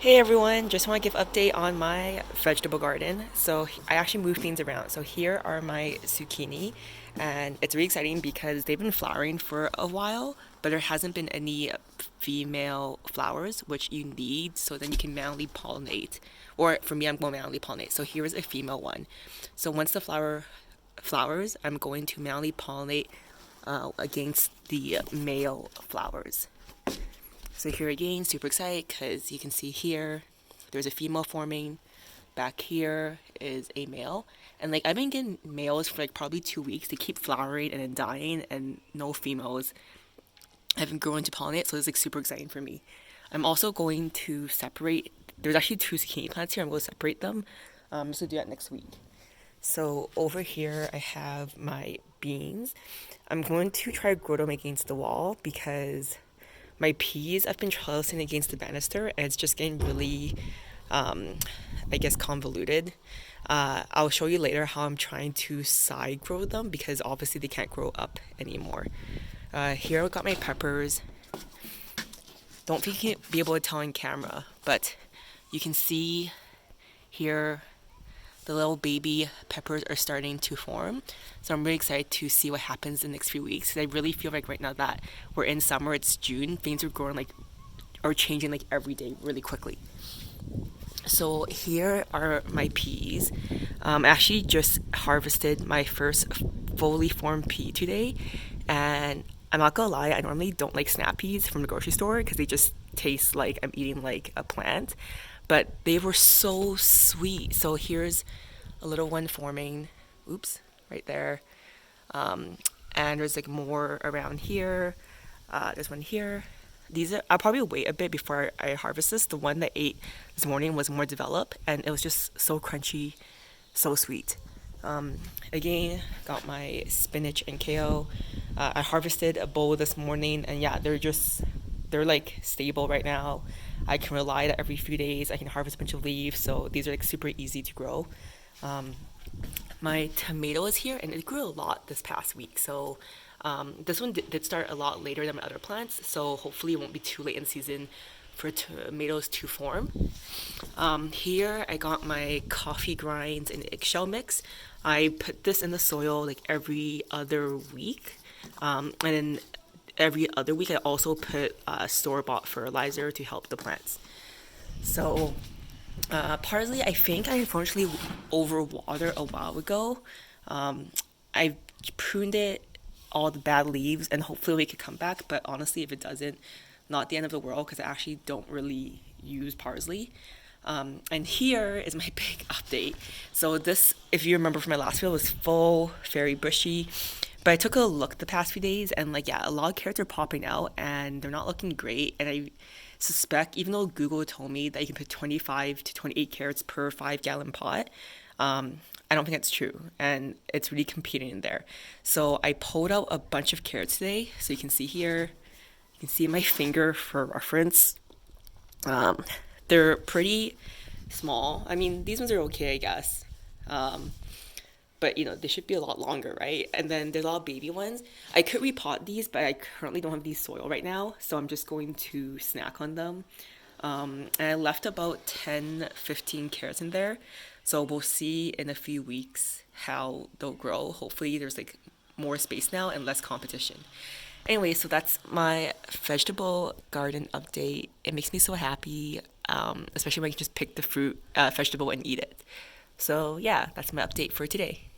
Hey everyone, just want to give update on my vegetable garden. So I actually moved things around. So here are my zucchini, and it's really exciting because they've been flowering for a while, but there hasn't been any female flowers, which you need so then you can manually pollinate. Or for me, I'm going to manually pollinate. So here is a female one. So once the flower flowers, I'm going to manually pollinate against the male flowers. So here again, super excited because you can see here there's a female forming. Back here is a male. And like I've been getting males for like probably 2 weeks. They keep flowering and then dying and no females haven't grown to pollinate, so it's like super exciting for me. I'm also going to separate there's actually two zucchini plants here. I'm going to separate them. So do that next week. So over here I have my beans. I'm going to try to grow them against the wall because my peas I've been trellising against the banister and it's just getting really I guess convoluted. I'll show you later how I'm trying to side grow them because obviously they can't grow up anymore. Here I've got my peppers. Don't think you can be able to tell in camera, but you can see here the little baby peppers are starting to form. So I'm really excited to see what happens in the next few weeks. I really feel like right now that we're in summer, it's June, things are growing like are changing like every day really quickly. So here are my peas. I actually just harvested my first fully formed pea today, and I'm not gonna lie, I normally don't like snap peas from the grocery store because they just taste like I'm eating like a plant, but they were so sweet. So here's a little one forming. Oops, right there. And there's like more around here. There's one here. I'll probably wait a bit before I harvest this. The one that I ate this morning was more developed and it was just so crunchy, so sweet. Again, got my spinach and kale. I harvested a bowl this morning and yeah, they're like stable right now. I can rely that every few days I can harvest a bunch of leaves, so these are like super easy to grow. Um, my tomato is here and it grew a lot this past week, so this one did start a lot later than my other plants, so hopefully it won't be too late in season for tomatoes to form. Here I got my coffee grinds and eggshell mix. I put this in the soil like every other week, and then every other week I also put store-bought fertilizer to help the plants. So parsley, I think I unfortunately overwatered a while ago. I pruned it, all the bad leaves, and hopefully it could come back. But honestly, if it doesn't, not the end of the world because I actually don't really use parsley. And here is my big update. So this, if you remember from my last video, was full, very bushy. But I took a look the past few days and like yeah, a lot of carrots are popping out and they're not looking great. And I suspect, even though Google told me that you can put 25 to 28 carrots per 5 gallon pot, I don't think that's true. And it's really competing in there. So I pulled out a bunch of carrots today. So you can see here, you can see my finger for reference. Um, they're pretty small. I mean, these ones are okay, I guess. Um, but you know, they should be a lot longer, right? And then there's a lot of baby ones. I could repot these, but I currently don't have these soil right now, so I'm just going to snack on them. And I left about 10, 15 carrots in there, so we'll see in a few weeks how they'll grow. Hopefully, there's like more space now and less competition. Anyway, so that's my vegetable garden update. It makes me so happy, especially when I can just pick the fruit, vegetable, and eat it. So yeah, that's my update for today.